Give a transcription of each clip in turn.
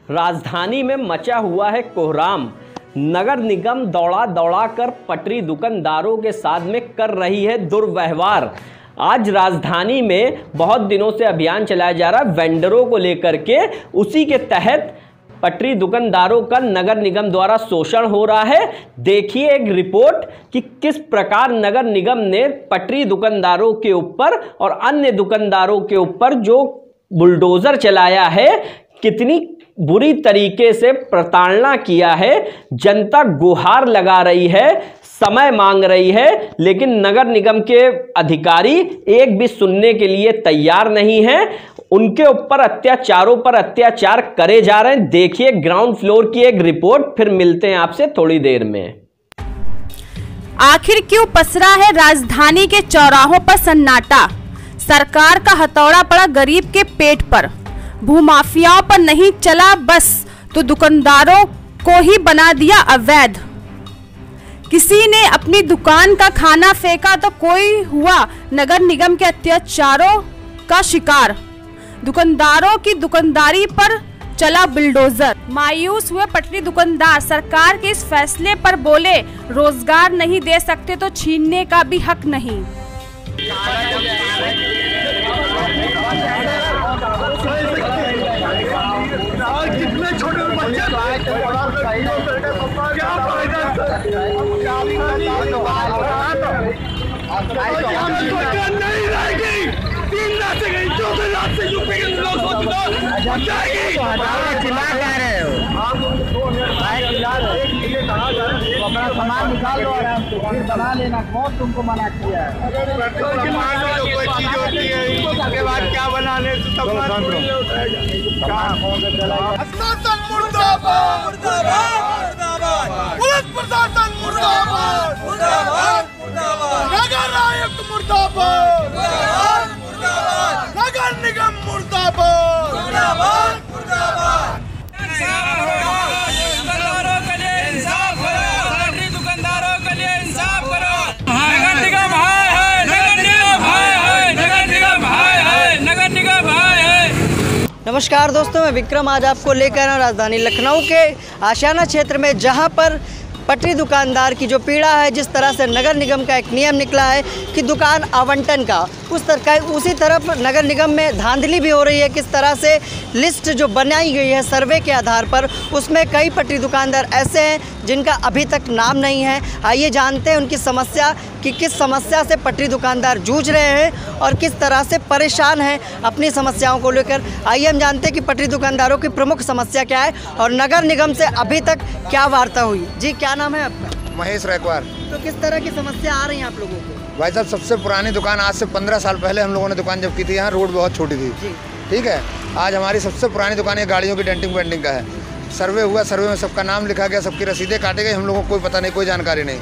राजधानी में मचा हुआ है कोहराम। नगर निगम दौड़ा दौड़ा कर पटरी दुकानदारों के साथ में कर रही है दुर्व्यवहार। आज राजधानी में बहुत दिनों से अभियान चलाया जा रहा है वेंडरों को लेकर के। उसी के तहत पटरी दुकानदारों का नगर निगम द्वारा शोषण हो रहा है। देखिए एक रिपोर्ट कि किस प्रकार नगर निगम ने पटरी दुकानदारों के ऊपर और अन्य दुकानदारों के ऊपर जो बुलडोजर चलाया है, कितनी बुरी तरीके से प्रताड़ना किया है। जनता गुहार लगा रही है, समय मांग रही है, लेकिन नगर निगम के अधिकारी एक भी सुनने के लिए तैयार नहीं है। उनके ऊपर अत्याचारों पर अत्याचार करे जा रहे हैं। देखिए ग्राउंड फ्लोर की एक रिपोर्ट, फिर मिलते हैं आपसे थोड़ी देर में। आखिर क्यों पसरा है राजधानी के चौराहों पर सन्नाटा? सरकार का हथौड़ा पड़ा गरीब के पेट पर। भूमाफियाओं पर नहीं चला बस तो दुकानदारों को ही बना दिया अवैध। किसी ने अपनी दुकान का खाना फेंका तो कोई हुआ नगर निगम के अत्याचारों का शिकार। दुकानदारों की दुकानदारी पर चला बुलडोजर। मायूस हुए पटरी दुकानदार सरकार के इस फैसले पर बोले, रोजगार नहीं दे सकते तो छीनने का भी हक नहीं। कितने छोटे बच्चे नहीं रहेगी। 3 लाख से गई, 14 लाख से यूपी के लोग चिल्ला जा रहे हो। अपना सामान निकाल लो आराम से, फिर बना लेना। कौन तुमको मना किया है? कोई चीज होती है उसके बाद क्या बनाने प्रशासन मुर्दाबाद, पुलिस प्रशासन मुर्दाबाद, नगर आयुक्त मुर्दाबाद, नगर निगम मुर्दाबाद। दुकानदारों के लिए इंसाफ करो। नगर निगम है, नगर निगम है, नगर निगम है, नगर निगम है। नमस्कार दोस्तों, मैं विक्रम आज आपको लेकर आया राजधानी लखनऊ के आशियाना क्षेत्र में, जहां पर पटरी दुकानदार की जो पीड़ा है, जिस तरह से नगर निगम का एक नियम निकला है कि दुकान आवंटन का, उसी तरफ नगर निगम में धांधली भी हो रही है। किस तरह से लिस्ट जो बनाई गई है सर्वे के आधार पर, उसमें कई पटरी दुकानदार ऐसे हैं जिनका अभी तक नाम नहीं है। आइए जानते हैं उनकी समस्या कि किस समस्या से पटरी दुकानदार जूझ रहे हैं और किस तरह से परेशान हैं अपनी समस्याओं को लेकर। आइए हम जानते हैं कि पटरी दुकानदारों की प्रमुख समस्या क्या है और नगर निगम से अभी तक क्या वार्ता हुई। जी, क्या नाम है आपका? महेश रैकवार। तो किस तरह की समस्या आ रही है आप लोगों को? भाई साहब, सबसे पुरानी दुकान, आज से 15 साल पहले हम लोगों ने दुकान जब की थी, यहाँ रोड बहुत छोटी थी। ठीक है, आज हमारी सबसे पुरानी दुकान ये गाड़ियों की डेंटिंग पेंटिंग का है। सर्वे हुआ, सर्वे में सबका नाम लिखा गया, सबकी रसीदें काटे गई, हम लोगों को कोई पता नहीं, कोई जानकारी नहीं।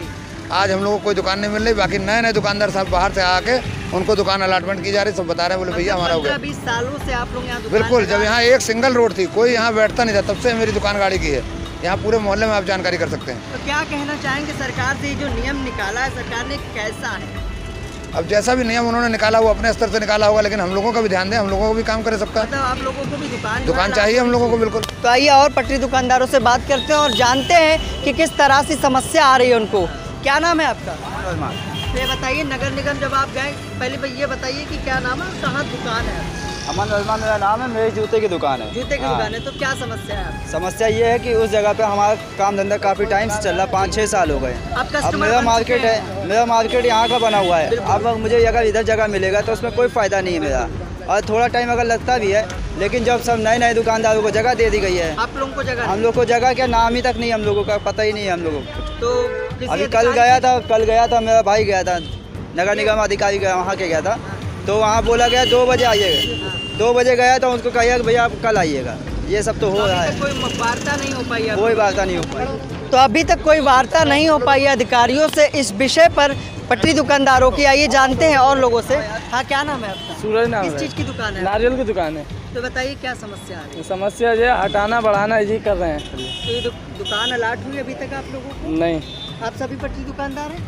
आज हम लोगों को कोई दुकान नहीं मिल रही। बाकी नए नए दुकानदार साहब बाहर से आके उनको दुकान अलॉटमेंट की जा रही, सब बता रहे हैं, बोले भैया हमारा हो गया। 20 सालों से आप लोग यहाँ? बिल्कुल, जब यहाँ एक सिंगल रोड थी, कोई यहाँ बैठता नहीं था, तब से मेरी दुकान गाड़ी की है। यहाँ पूरे मोहल्ले में आप जानकारी कर सकते हैं। तो क्या कहना चाहेंगे सरकार से, जो नियम निकाला है सरकार ने, कैसा है? अब जैसा भी नियम उन्होंने निकाला वो अपने स्तर से निकाला होगा, लेकिन हम लोगों का भी ध्यान दें, हम लोगों को भी काम करे सबका। मतलब आप लोगों को भी दुकान चाहिए हम लोगों को, बिल्कुल। तो आइए और पटरी दुकानदारों से बात करते हैं और जानते हैं कि किस तरह से समस्या आ रही है उनको। क्या नाम है आपका? ये बताइए, नगर निगम जब आप गए, पहले ये बताइए कि क्या नाम है, कहाँ दुकान है? अमन रजमान मेरा नाम है, मेरी जूते की दुकान है। जूते की दुकान है, तो क्या समस्या है? समस्या ये है कि उस जगह पे हमारा काम धंधा काफ़ी टाइम से चल रहा, 5-6 साल हो गए। अब मेरा मार्केट है, मेरा मार्केट यहाँ का बना हुआ है। अब मुझे अगर इधर जगह मिलेगा तो उसमें कोई फ़ायदा नहीं है मेरा, और थोड़ा टाइम अगर लगता भी है, लेकिन जब सब नए नए दुकानदारों को जगह दे दी गई है। आप लोगों को जगह? हम लोग को जगह क्या, नाम ही तक नहीं, हम लोगों का पता ही नहीं है हम लोगों को। तो अभी कल गया था, मेरा भाई गया था, नगर निगम अधिकारी गया, वहाँ के गया था, तो वहाँ बोला गया 2 बजे आइएगा। 2 बजे गया तो उसको कहिए भैया आप कल आइएगा। ये सब तो हो रहा है, कोई वार्ता नहीं हो पाई? कोई वार्ता नहीं हो पाई। तो अभी तक कोई वार्ता नहीं हो पाई है अधिकारियों से इस विषय पर, पटरी दुकानदारों की। आइए जानते हैं और लोगों से। हाँ, क्या नाम है आपका? सूरज नाम है। किस चीज़ की दुकान है? नारियल की दुकान है। तो बताइए क्या समस्या आ रही है? समस्या जो हटाना बढ़ाना जी कर रहे हैं। तो ये दुकान अलाट हुई अभी तक आप लोगों को? नहीं। आप सभी पटरी दुकानदार हैं?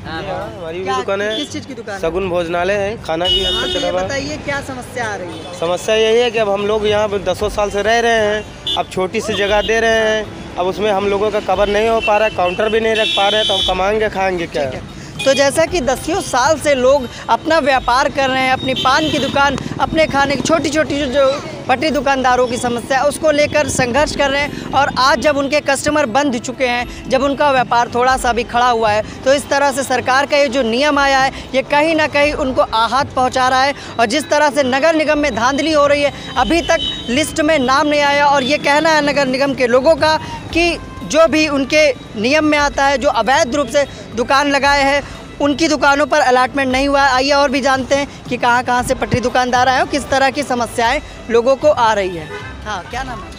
हमारी भी दुकान है। किस चीज़ की दुकान? शगुन भोजनालय है, खाना की। तो बताइए क्या समस्या आ रही है? समस्या यही है कि अब हम लोग यहाँ 10 साल से रह रहे हैं, अब छोटी सी जगह दे रहे हैं, अब उसमें हम लोगों का कवर नहीं हो पा रहा है, काउंटर भी नहीं रख पा रहे हैं, तो हम कमाएंगे खाएंगे क्या? तो जैसा कि दसियों साल से लोग अपना व्यापार कर रहे हैं, अपनी पान की दुकान, अपने खाने की छोटी छोटी जो पटरी दुकानदारों की समस्या है उसको लेकर संघर्ष कर रहे हैं, और आज जब उनके कस्टमर बंद चुके हैं, जब उनका व्यापार थोड़ा सा भी खड़ा हुआ है, तो इस तरह से सरकार का ये जो नियम आया है ये कहीं ना कहीं उनको आहत पहुंचा रहा है। और जिस तरह से नगर निगम में धांधली हो रही है, अभी तक लिस्ट में नाम नहीं आया, और ये कहना है नगर निगम के लोगों का कि जो भी उनके नियम में आता है, जो अवैध रूप से दुकान लगाए हैं, उनकी दुकानों पर अलॉटमेंट नहीं हुआ है। आइए और भी जानते हैं कि कहाँ से पटरी दुकानदार आए और किस तरह की समस्याएं लोगों को आ रही है। हाँ, क्या नाम है?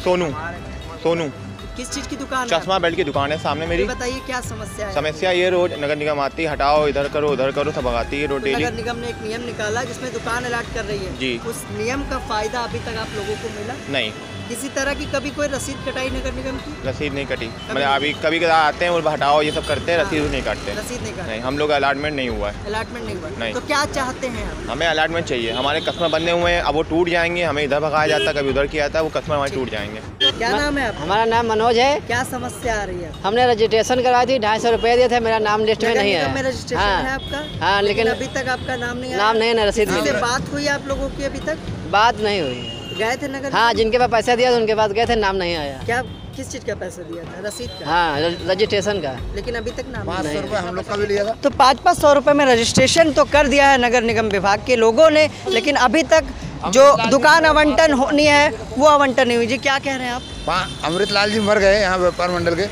सोनू। किस चीज़ की दुकान? चश्मा बेल्ट की दुकान है सामने मेरी। बताइए क्या समस्या है? समस्या ये रोज नगर निगम आती है, हटाओ इधर करो उधर करो, सब भगाती है रोड डेली। नगर निगम ने एक नियम निकाला जिसमें दुकान अलॉट कर रही है जी। उस नियम का फायदा अभी तक आप लोगों को मिला नहीं? किसी तरह की कभी कोई रसीद कटाई नगर निगम की? रसीद नहीं कटी, मतलब अभी कभी कभी आते हैं और हटाओ ये सब करते हैं, रसीद नहीं काटते। रसीद नहीं काटते? नहीं, हम लोग अलॉटमेंट नहीं हुआ है। अलॉटमेंट नहीं हुआ? नहीं। तो क्या चाहते हैं आप? हमें अलॉटमेंट चाहिए, हमारे कस्टमर बंधे हुए हैं, अब वो टूट जाएंगे, हमें इधर भगाया जाता है, कभी उधर किया था, वो कस्टमर हमारे टूट जाएंगे। क्या नाम है आपका? हमारा नाम मनोज है। क्या समस्या आ रही है? हमने रजिस्ट्रेशन करवाई थी, 250 रुपए दिए थे, मेरा नाम लिस्ट में नहीं है। रजिस्ट्रेशन है आपका? हाँ, लेकिन अभी तक आपका नाम नहीं? नाम नहीं है, रसीद नहीं। बात हुई आप लोगों की? अभी तक बात नहीं हुई है। गए थे नगर? हाँ, जिनके पास पैसा दिया था उनके पास गए थे, नाम नहीं आया। क्या, किस चीज का पैसा दिया था? रसीद का? हाँ, रजिस्ट्रेशन का। लेकिन अभी तक नाम 500 रुपये हम लोग का भी लिया था। तो 500 रुपये में रजिस्ट्रेशन तो कर दिया है नगर निगम विभाग के लोगों ने, लेकिन अभी तक जो दुकान आवंटन होनी है वो आवंटन नहीं हुई। जी, क्या कह रहे हैं आप? अमृतलाल जी मर गए यहाँ व्यापार मंडल के।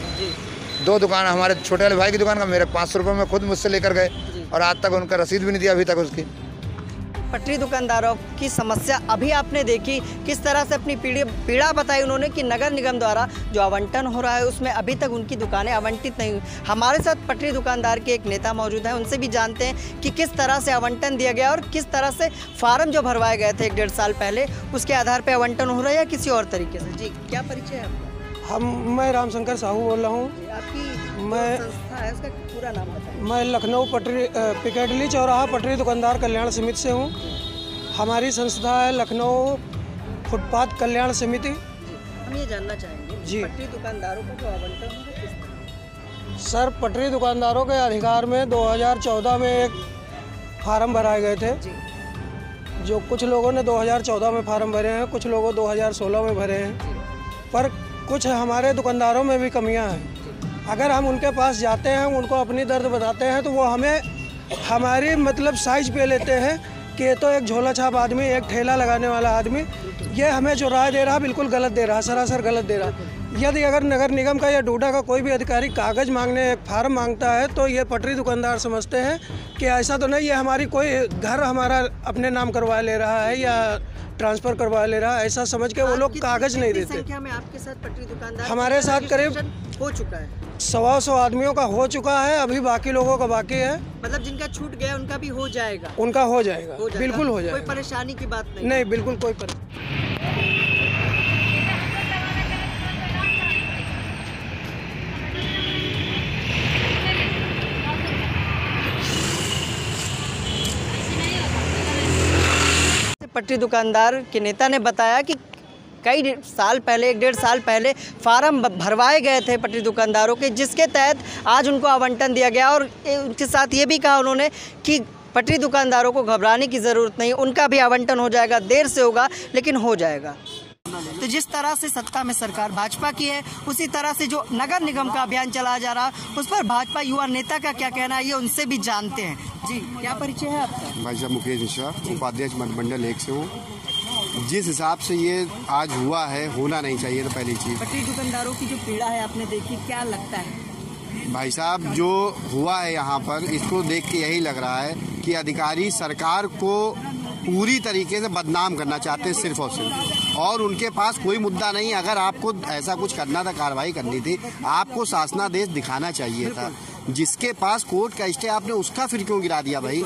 2 दुकान, हमारे छोटे वाले भाई की दुकान का मेरे 500 रुपये में खुद मुझसे लेकर गए, और आज तक उनका रसीद भी नहीं दिया अभी तक उसकी। पटरी दुकानदारों की समस्या अभी आपने देखी, किस तरह से अपनी पीड़ा बताई उन्होंने कि नगर निगम द्वारा जो आवंटन हो रहा है उसमें अभी तक उनकी दुकानें आवंटित नहीं हुई। हमारे साथ पटरी दुकानदार के एक नेता मौजूद हैं, उनसे भी जानते हैं कि किस तरह से आवंटन दिया गया और किस तरह से फार्म जो भरवाए गए थे 1-1.5 साल पहले उसके आधार पर आवंटन हो रहा है या किसी और तरीके से। जी, क्या परिचय है आपका? मैं रामशंकर साहू बोल रहा हूँ। आपकी मैं संस्था है, उसका पूरा नाम बताएं। मैं लखनऊ पटरी पिकेडली चौराहा पटरी दुकानदार कल्याण समिति से हूँ। हमारी संस्था है लखनऊ फुटपाथ कल्याण समिति। हम ये जानना चाहेंगे जी, पटरी दुकानदारों का जो आवंटन है किस तरह? सर, पटरी दुकानदारों के अधिकार में 2014 में एक फार्म भराए गए थे, जो कुछ लोगों ने 2014 में फार्म भरे हैं, कुछ लोगों 2016 में भरे हैं, पर कुछ हमारे दुकानदारों में भी कमियां हैं। अगर हम उनके पास जाते हैं, उनको अपनी दर्द बताते हैं, तो वो हमें हमारी मतलब साइज पे लेते हैं कि ये तो एक झोला छाप आदमी, एक ठेला लगाने वाला आदमी, ये हमें जो राय दे रहा बिल्कुल गलत दे रहा, सरासर गलत दे रहा। यदि अगर नगर निगम का या डूडा का कोई भी अधिकारी कागज़ मांगने, एक फार्म मांगता है, तो ये पटरी दुकानदार समझते हैं कि ऐसा तो नहीं, ये हमारी कोई घर हमारा अपने नाम करवा ले रहा है या ट्रांसफ़र करवा ले रहा है, ऐसा समझ के वो लोग कागज़ नहीं देते। संख्या में आपके साथ पटरी दुकानदार हमारे साथ करीब हो चुका है, 100 आदमियों का हो चुका है, अभी बाकी लोगों का बाकी है। मतलब जिनका छूट गया उनका भी हो जाएगा? उनका हो जाएगा, बिल्कुल हो जाएगा। कोई परेशानी की बात नहीं? नहीं, बिल्कुल कोई परेशानी। पटरी दुकानदार के नेता ने बताया कि कई साल पहले, 1-1.5 साल पहले फार्म भरवाए गए थे पटरी दुकानदारों के, जिसके तहत आज उनको आवंटन दिया गया। और उनके साथ ये भी कहा उन्होंने कि पटरी दुकानदारों को घबराने की ज़रूरत नहीं, उनका भी आवंटन हो जाएगा, देर से होगा लेकिन हो जाएगा। तो जिस तरह से सत्ता में सरकार भाजपा की है, उसी तरह से जो नगर निगम का अभियान चलाया जा रहा है उस पर भाजपा युवा नेता का क्या कहना है, ये उनसे भी जानते हैं। जी, क्या परिचय है आपका? भाई साहब मुकेश मिश्रा, उपाध्यक्ष मंडल 1 से हूँ। जिस हिसाब से ये आज हुआ है, होना नहीं चाहिए था। पहली चीज़, पटरी दुकानदारों की जो पीड़ा है आपने देखी, क्या लगता है? भाई साहब, जो हुआ है यहाँ पर, इसको देख के यही लग रहा है कि अधिकारी सरकार को पूरी तरीके से बदनाम करना चाहते हैं, सिर्फ और सिर्फ, और उनके पास कोई मुद्दा नहीं। अगर आपको ऐसा कुछ करना था, कार्रवाई करनी थी, आपको शासनादेश दिखाना चाहिए था। जिसके पास कोर्ट का स्टे, आपने उसका फिर क्यों गिरा दिया? भाई,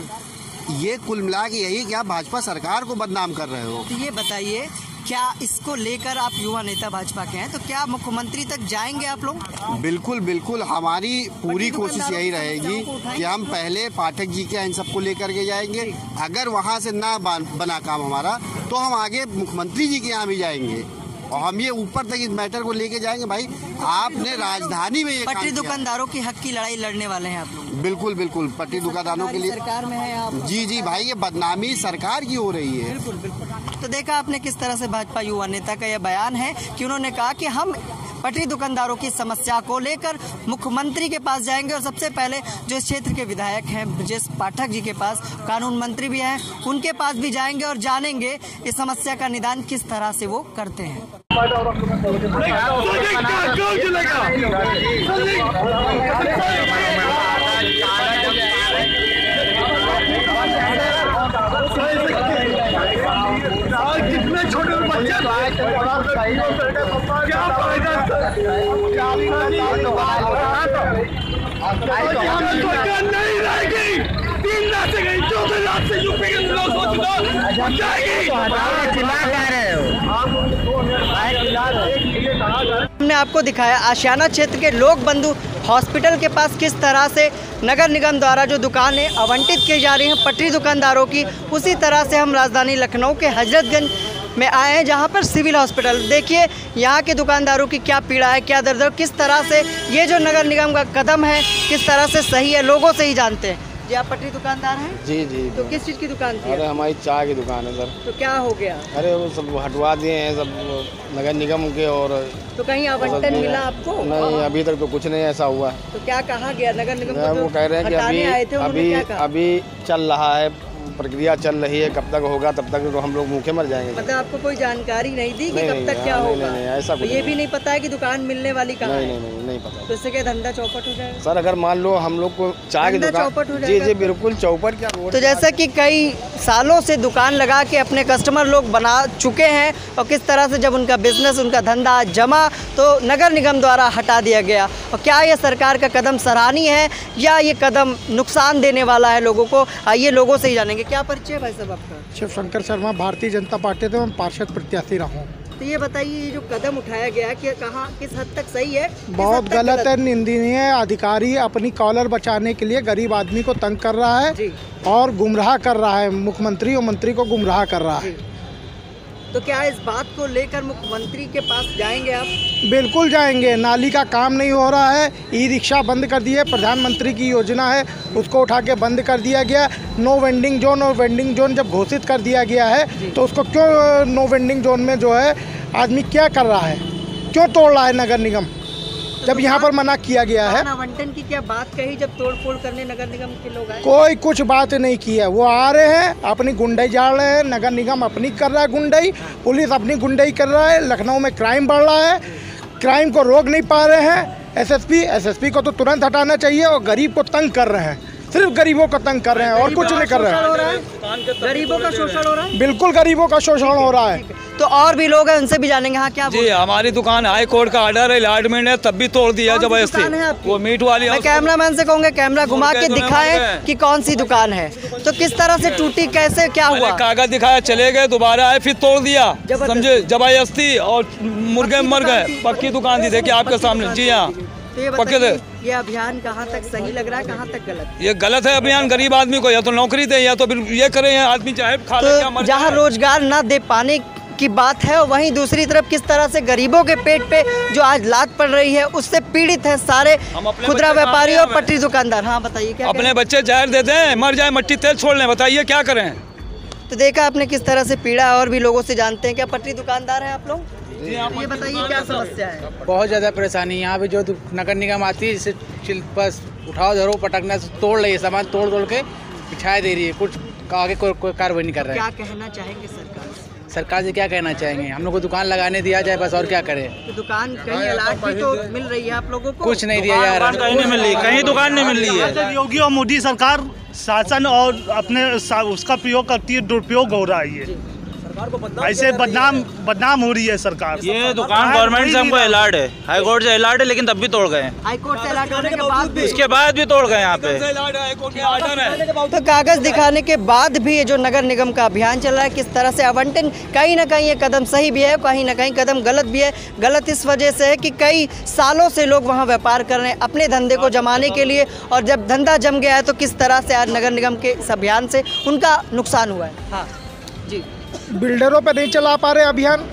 ये कुल मिला के यही कि आप भाजपा सरकार को बदनाम कर रहे हो। तो ये बताइए, क्या इसको लेकर आप युवा नेता भाजपा के हैं, तो क्या मुख्यमंत्री तक जाएंगे आप लोग? बिल्कुल बिल्कुल, हमारी पूरी कोशिश यही रहेगी कि हम पहले पाठक जी के इन सबको लेकर के जाएंगे। अगर वहाँ से ना बना काम हमारा, तो हम आगे मुख्यमंत्री जी के यहाँ भी जाएंगे। और हम ये ऊपर तक इस मैटर को लेके जाएंगे। भाई आपने राजधानी में ये पटरी दुकानदारों की हक की लड़ाई लड़ने वाले हैं आप लोग? बिल्कुल बिल्कुल, पटरी दुकानदारों के लिए सरकार में है आप? जी भाई, ये बदनामी सरकार की हो रही है। बिल्कुल। तो देखा आपने किस तरह से भाजपा युवा नेता का यह बयान है कि उन्होंने कहा कि हम पटरी दुकानदारों की समस्या को लेकर मुख्यमंत्री के पास जाएंगे और सबसे पहले जो इस क्षेत्र के विधायक हैं ब्रजेश पाठक जी के पास, कानून मंत्री भी हैं, उनके पास भी जाएंगे और जानेंगे इस समस्या का निदान किस तरह से वो करते हैं। कितने छोटे बच्चे नहीं रहेगी। 3 लाख से गई, 14 लाख से यूपी के लोग सोच लो हमने आपको दिखाया आशियाना क्षेत्र के लोक बंधु हॉस्पिटल के पास किस तरह से नगर निगम द्वारा जो दुकानें आवंटित की जा रही हैं पटरी दुकानदारों की, उसी तरह से हम राजधानी लखनऊ के हजरतगंज में आए हैं जहां पर सिविल हॉस्पिटल। देखिए यहाँ के दुकानदारों की क्या पीड़ा है, क्या दर्द है, किस तरह से ये जो नगर निगम का कदम है किस तरह से सही है, लोगों से ही जानते हैं। जी आप पटरी दुकानदार हैं? जी। तो किस चीज़ की दुकान थी? अरे हमारी चाय की दुकान है सर। तो क्या हो गया? अरे वो सब हटवा दिए हैं सब नगर निगम के। और तो कहीं आवंटन मिला आपको? नहीं, अभी तक तो कुछ नहीं ऐसा हुआ। तो क्या कहा गया नगर निगम को? वो कह रहे हैं कि अभी चल रहा है, प्रक्रिया चल रही है, कब तक होगा तब तक तो हम लोग भूखे मर जाएंगे। मतलब आपको कोई जानकारी नहीं दी कि कब तक क्या होगा? नहीं, ऐसा कुछ ये भी नहीं पता है कि दुकान मिलने वाली कहाँ है? नहीं पता। तो इससे क्या धंधा चौपट हो जाएगा? सर अगर मान लो हम लोग को चाय की दुकान, जी बिल्कुल चौपट क्या। तो जैसा कि कई सालों से दुकान लगा के अपने कस्टमर लोग बना चुके हैं और किस तरह से जब उनका बिजनेस, उनका धंधा जमा तो नगर निगम द्वारा हटा दिया गया। और क्या ये सरकार का कदम सराहनीय है या ये कदम नुकसान देने वाला है लोगों को? आइए लोगों से ही जानेंगे। क्या परिचय भाई साहब आपका? शिव शंकर शर्मा, भारतीय जनता पार्टी से मैं पार्षद प्रत्याशी रहा हूँ। तो ये बताइए ये जो कदम उठाया गया कि कहाँ किस हद तक सही है? बहुत गलत है, निंदनीय है। अधिकारी अपनी कॉलर बचाने के लिए गरीब आदमी को तंग कर रहा है और गुमराह कर रहा है, मुख्यमंत्री और मंत्री को गुमराह कर रहा है। तो क्या इस बात को लेकर मुख्यमंत्री के पास जाएंगे आप? बिल्कुल जाएंगे। नाली का काम नहीं हो रहा है, ई रिक्शा बंद कर दिए, प्रधानमंत्री की योजना है उसको उठा के बंद कर दिया गया। नो वेंडिंग जोन और वेंडिंग जोन जब घोषित कर दिया गया है तो उसको क्यों नो वेंडिंग जोन में जो है आदमी क्या कर रहा है, क्यों तोड़ रहा है नगर निगम, जब यहाँ पर मना किया गया है? आवंटन की क्या बात कही जब तोड़फोड़ करने नगर निगम के लोग आए? कोई कुछ बात नहीं की है। वो आ रहे हैं अपनी गुंडाई झाड़ रहे हैं, नगर निगम अपनी कर रहा है गुंडाई, पुलिस अपनी गुंडाई कर रहा है। लखनऊ में क्राइम बढ़ रहा है, क्राइम को रोक नहीं पा रहे हैं। एसएसपी को तो तुरंत हटाना चाहिए और गरीब को तंग कर रहे हैं, सिर्फ गरीबों को तंग कर रहे हैं और कुछ नहीं कर रहे हैं। गरीबों का शोषण हो रहा है? बिल्कुल गरीबों का शोषण हो रहा है। तो और भी लोग हैं उनसे भी जानेंगे। हाँ क्या जी, हमारी दुकान हाई कोर्ट का ऑर्डर है, अलॉटमेंट है, तब भी तोड़ दिया जबरदस्ती। वो मीट वाली। मैं कैमरामैन से कहूँगा कैमरा घुमा के दिखाएं कि कौन सी दुकान है। तो किस तरह से टूटी, कैसे क्या हुआ? कागज दिखाया, चले गए, दोबारा आए, फिर तोड़ दिया, समझे, जबरदस्ती। और मुर्गे मर गए। पक्की दुकान थी, देखिए आपके सामने। जी हाँ, तो ये बताइए ये अभियान कहाँ तक सही लग रहा है, कहाँ तक गलत? ये गलत है अभियान। गरीब आदमी को या तो नौकरी दे या तो ये करे, आदमी चाहे खा ले या मर जाए। जहाँ रोजगार न दे पाने की बात है, वहीं दूसरी तरफ किस तरह से गरीबों के पेट पे जो आज लात पड़ रही है उससे पीड़ित है सारे खुदरा व्यापारी और पटरी दुकानदार। हाँ बताइए क्या? अपने बच्चे जहर देते हैं, मर जाए, मट्टी तेल छोड़ लें, बताइए क्या करें? तो देखा आपने किस तरह से पीड़ा, और भी लोगों से जानते हैं। क्या पटरी दुकानदार है आप लोग? ये बताइए क्या समस्या है? बहुत ज़्यादा परेशानी है यहाँ पे। जो नगर निगम आती है जिससे बस उठाओ धरो पटकना से तोड़ रही है, सामान तोड़ के बिछाए दे रही है, कुछ आगे कोई कार्रवाई नहीं कर रहा है। क्या कहना चाहेंगे सरकार से क्या कहना चाहेंगे? हम लोग को दुकान लगाने दिया जाए बस, और क्या करें? तो दुकान कहीं अलॉट भी तो मिल रही है आप लोगों को? कुछ नहीं दिया जा रहा, कहीं नहीं मिल रही, कहीं दुकान नहीं मिल रही है। योगी और मोदी सरकार शासन और अपने उसका प्रयोग करती है, दुरुपयोग हो रहा है। ये ऐसे बदनाम हो रही है सरकार। ये दुकान गवर्नमेंट से हमको अलर्ट है, हाई कोर्ट से अलर्ट है, लेकिन तब भी तोड़ गए। हाई कोर्ट से अलर्ट होने के बाद भी? उसके बाद भी तोड़ गए यहाँ पे। तो कागज दिखाने के बाद भी ये जो नगर निगम का अभियान चल रहा है, किस तरह से आवंटन, कहीं ना कहीं ये कदम सही भी है, कहीं ना कहीं कदम गलत भी है। गलत इस वजह से है कि कई सालों से लोग वहाँ व्यापार कर रहे हैं अपने धंधे को जमाने के लिए, और जब धंधा जम गया है तो किस तरह से आज नगर निगम के इस अभियान से उनका नुकसान हुआ है। हाँ जी, बिल्डरों पे नहीं चला पा रहे अभियान,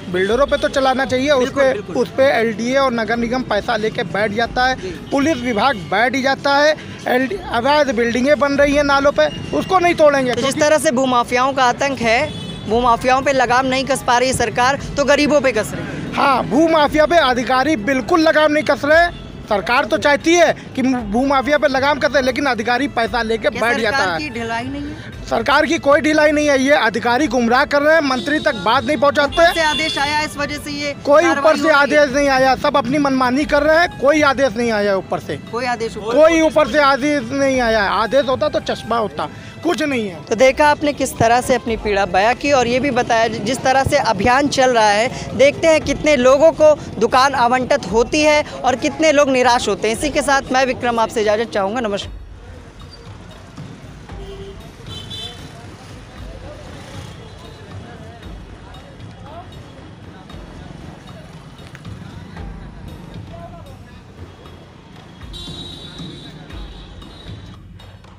बिल्डरों पे तो चलाना चाहिए, उस पे एलडीए और नगर निगम पैसा लेके बैठ जाता है, पुलिस विभाग बैठ ही जाता है। अवैध बिल्डिंगें बन रही हैं नालों पे, उसको नहीं तोड़ेंगे। तो जिस तरह से भूमाफियाओं का आतंक है, भूमाफियाओं पे लगाम नहीं कस पा रही सरकार, तो गरीबों पे कस रही है। हाँ, भूमाफिया पे अधिकारी बिल्कुल लगाम नहीं कस रहे। सरकार तो चाहती है कि भूमाफिया पे लगाम कसे, लेकिन अधिकारी पैसा लेके बैठ जाता है। सरकार की ढिलाई नहीं है? सरकार की कोई ढिलाई नहीं है, ये अधिकारी गुमराह कर रहे हैं, मंत्री तक बात नहीं पहुंचाते। ऊपर से आदेश आया, इस वजह से ये कोई ऊपर से आदेश नहीं आया, सब अपनी मनमानी कर रहे हैं, कोई आदेश नहीं आया ऊपर से। कोई ऊपर से आदेश नहीं आया, आदेश होता तो चश्मा होता, कुछ नहीं है। तो देखा आपने किस तरह से अपनी पीड़ा बयां की, और ये भी बताया जिस तरह से अभियान चल रहा है, देखते हैं कितने लोगों को दुकान आवंटित होती है और कितने लोग निराश होते हैं। इसी के साथ मैं विक्रम आपसे इजाज़त चाहूँगा। नमस्कार।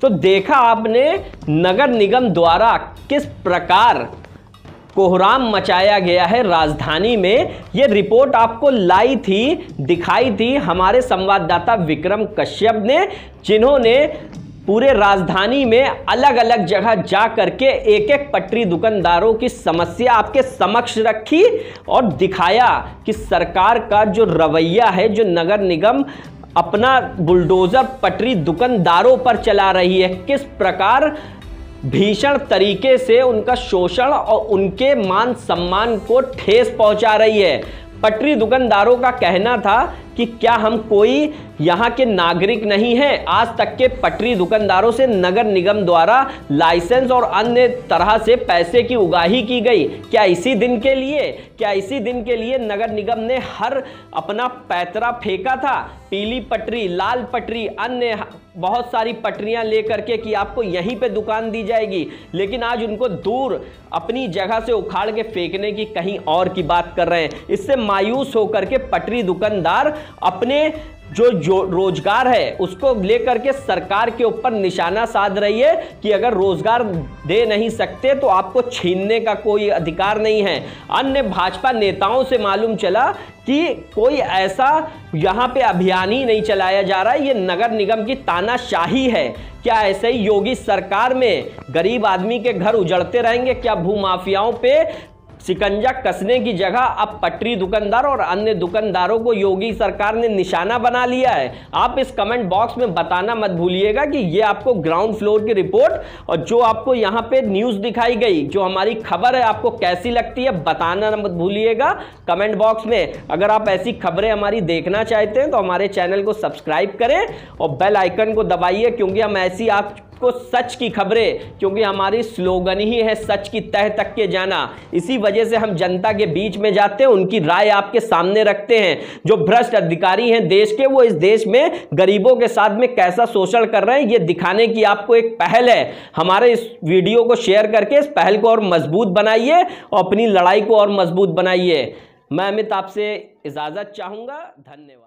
तो देखा आपने नगर निगम द्वारा किस प्रकार कोहराम मचाया गया है राजधानी में। ये रिपोर्ट आपको लाई थी, दिखाई थी हमारे संवाददाता विक्रम कश्यप ने, जिन्होंने पूरे राजधानी में अलग अलग जगह जा करके एक एक पटरी दुकानदारों की समस्या आपके समक्ष रखी और दिखाया कि सरकार का जो रवैया है, जो नगर निगम अपना बुलडोजर पटरी दुकानदारों पर चला रही है, किस प्रकार भीषण तरीके से उनका शोषण और उनके मान सम्मान को ठेस पहुंचा रही है। पटरी दुकानदारों का कहना था कि क्या हम कोई यहाँ के नागरिक नहीं हैं। आज तक के पटरी दुकानदारों से नगर निगम द्वारा लाइसेंस और अन्य तरह से पैसे की उगाही की गई। क्या इसी दिन के लिए नगर निगम ने हर अपना पैतरा फेंका था? पीली पटरी, लाल पटरी, अन्य बहुत सारी पटरियां लेकर के कि आपको यहीं पे दुकान दी जाएगी, लेकिन आज उनको दूर अपनी जगह से उखाड़ के फेंकने की कहीं और की बात कर रहे हैं। इससे मायूस होकर के पटरी दुकानदार अपने जो रोजगार है उसको लेकर के सरकार के ऊपर निशाना साध रही है कि अगर रोजगार दे नहीं सकते तो आपको छीनने का कोई अधिकार नहीं है। अन्य भाजपा नेताओं से मालूम चला कि कोई ऐसा यहाँ पे अभियान ही नहीं चलाया जा रहा है, ये नगर निगम की तानाशाही है। क्या ऐसे ही योगी सरकार में गरीब आदमी के घर उजड़ते रहेंगे? क्या भूमाफियाओं पे शिकंजा कसने की जगह अब पटरी दुकानदार और अन्य दुकानदारों को योगी सरकार ने निशाना बना लिया है? आप इस कमेंट बॉक्स में बताना मत भूलिएगा कि ये आपको ग्राउंड फ्लोर की रिपोर्ट और जो आपको यहाँ पे न्यूज़ दिखाई गई, जो हमारी खबर है, आपको कैसी लगती है बताना मत भूलिएगा कमेंट बॉक्स में। अगर आप ऐसी खबरें हमारी देखना चाहते हैं तो हमारे चैनल को सब्सक्राइब करें और बेल आइकन को दबाइए, क्योंकि हम ऐसी आपको सच की खबरें, क्योंकि हमारी स्लोगन ही है सच की तह तक के जाना, इसी वजह से हम जनता के बीच में जाते हैं, उनकी राय आपके सामने रखते हैं। जो भ्रष्ट अधिकारी हैं देश के, वो इस देश में गरीबों के साथ में कैसा शोषण कर रहे हैं, ये दिखाने की आपको एक पहल है। हमारे इस वीडियो को शेयर करके इस पहल को और मजबूत बनाइए और अपनी लड़ाई को और मजबूत बनाइए। मैं अमित आपसे इजाजत चाहूंगा। धन्यवाद।